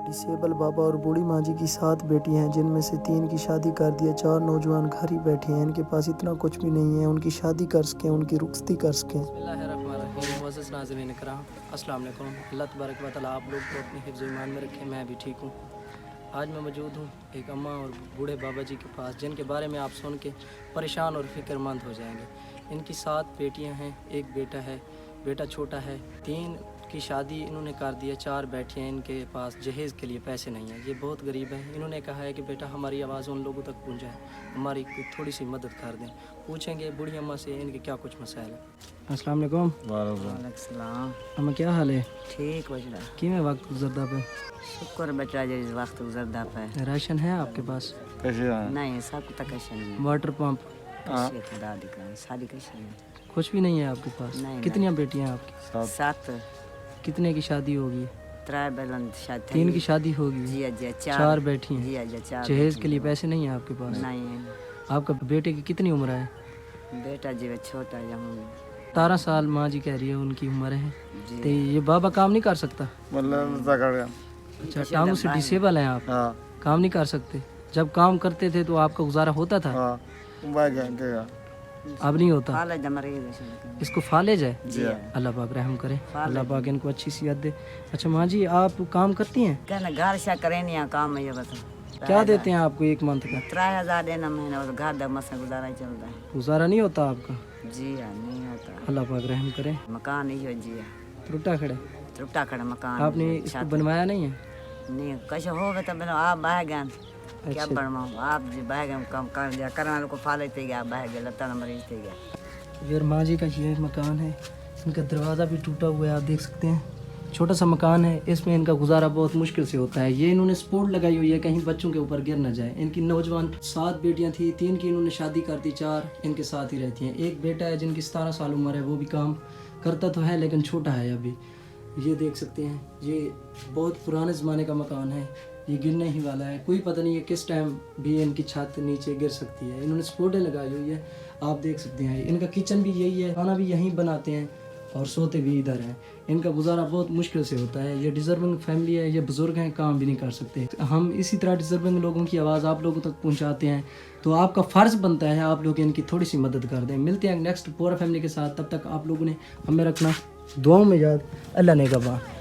Disable बाबा और बूढ़ी माँ जी की 7 बेटी हैं, जिनमें से 3 की शादी कर दिया। 4 नौजवान घर ही बैठे हैं, इनके पास इतना कुछ भी नहीं है उनकी शादी कर सकें, उनकी रुखसती कर सकें। बिस्मिल्लाहिर्रहमानिर्रहीम। मुअज़्ज़ज़ नाज़रीन इकराम, अस्सलाम वालेकुम। अल्लाह तबारक व तआला आप लोग को अपने हिफ्ज़ ईमान में रखे। मैं भी ठीक हूँ। आज मैं मौजूद हूँ एक अम्मा और बूढ़े बाबा जी के पास, जिनके बारे में आप सुन के परेशान और फ़िक्रमंद हो जाएंगे। इनकी 7 बेटियाँ हैं, एक बेटा है, बेटा छोटा है। 3 की शादी इन्होंने कर दी है, 4 बेटियाँ, इनके पास जहेज़ के लिए पैसे नहीं हैं। ये बहुत गरीब है। इन्होंने कहा है कि बेटा हमारी आवाज़ उन लोगों तक पहुँचाए, हमारी थोड़ी सी मदद कर दें। पूछेंगे बूढ़ी अम्मा से इनके क्या कुछ मसाइल है। अस्सलाम वालेकुम। वालेकुम सलाम। अम्मा क्या हाल है? ठीक बजरा किमें वक्त गुजरदा पे? शुक्र बचा जो इस वक्त गुजरदा पे। राशन है आपके पास? नहीं सब तक नहीं। Water pump? कैसे खुदा दिखा सारी कैसे नहीं। कुछ भी नहीं है आपके पास? नहीं, कितनी बेटियां हैं आपकी? 7। कितने की शादी होगी? 3 बेलन शादी। 3 की शादी होगी? जी जी। 4 बेटी हैं? जी जी 4। जहेज के लिए पैसे नहीं है आपके पास? नहीं। आपका बेटे की कितनी उम्र है? बेटा जी छोटा है। 17 साल माँ जी कह रही है उनकी उम्र है। जी। तो ये बाबा काम नहीं कर सकता? मतलब अच्छा, टांगों से डिसेबल हैं आप? काम नहीं कर सकते। जब काम करते थे तो आपका गुजारा होता था? अब नहीं होता? फालेज मरीज इसको फालेज है? जी। अल्लाह पाक रहम करे, अल्लाह पाक इनको अच्छी सेहत दे। अच्छा माँ जी, आप काम करती हैं? कहना घर से करे नहीं काम है। ये बता क्या देते हैं आपको एक मंथ का? 3000 देना महीना और घर दम से गुजारा चलता है। गुजारा नहीं होता आपका? जी नहीं होता। अल्लाह पाक रहम करे। मकान ही हो जी। टूटा खड़े? टूटा खड़ा मकान। आपने इसको बनवाया नहीं है? नहीं कैसे होगा तब आप बह गए। क्या बनवाऊँ आप जी बह गए कम कर दिया करने वालों को फाले थे गया बह गया लता मरीज थे गया। फिर माँ जी का ये मकान है, इनका दरवाज़ा भी टूटा हुआ है, आप देख सकते हैं। छोटा सा मकान है, इसमें इनका गुजारा बहुत मुश्किल से होता है। ये इन्होंने सपोर्ट लगाई हुई है कहीं बच्चों के ऊपर गिर ना जाए। इनकी नौजवान 7 बेटियां थी, 3 की इन्होंने शादी कर दी, 4 इनके साथ ही रहती हैं। एक बेटा है जिनकी 17 साल उम्र है, वो भी काम करता तो है लेकिन छोटा है अभी। ये देख सकते हैं, ये बहुत पुराने ज़माने का मकान है, ये गिरने ही वाला है। कोई पता नहीं है किस टाइम भी इनकी छत नीचे गिर सकती है। इन्होंने सपोर्टें लगाई हुई है, आप देख सकते हैं। इनका किचन भी यही है, खाना भी यहीं बनाते हैं और सोते भी इधर हैं। इनका गुजारा बहुत मुश्किल से होता है। ये डिज़र्विंग फैमिली है, ये बुज़ुर्ग हैं, काम भी नहीं कर सकते। हम इसी तरह डिज़र्विंग लोगों की आवाज़ आप लोगों तक पहुंचाते हैं, तो आपका फ़र्ज़ बनता है आप लोग इनकी थोड़ी सी मदद कर दें। मिलते हैं नेक्स्ट पूरा फैमिली के साथ, तब तक आप लोगों ने हमें रखना दुआओं में याद। अल्लाह ने गवाह।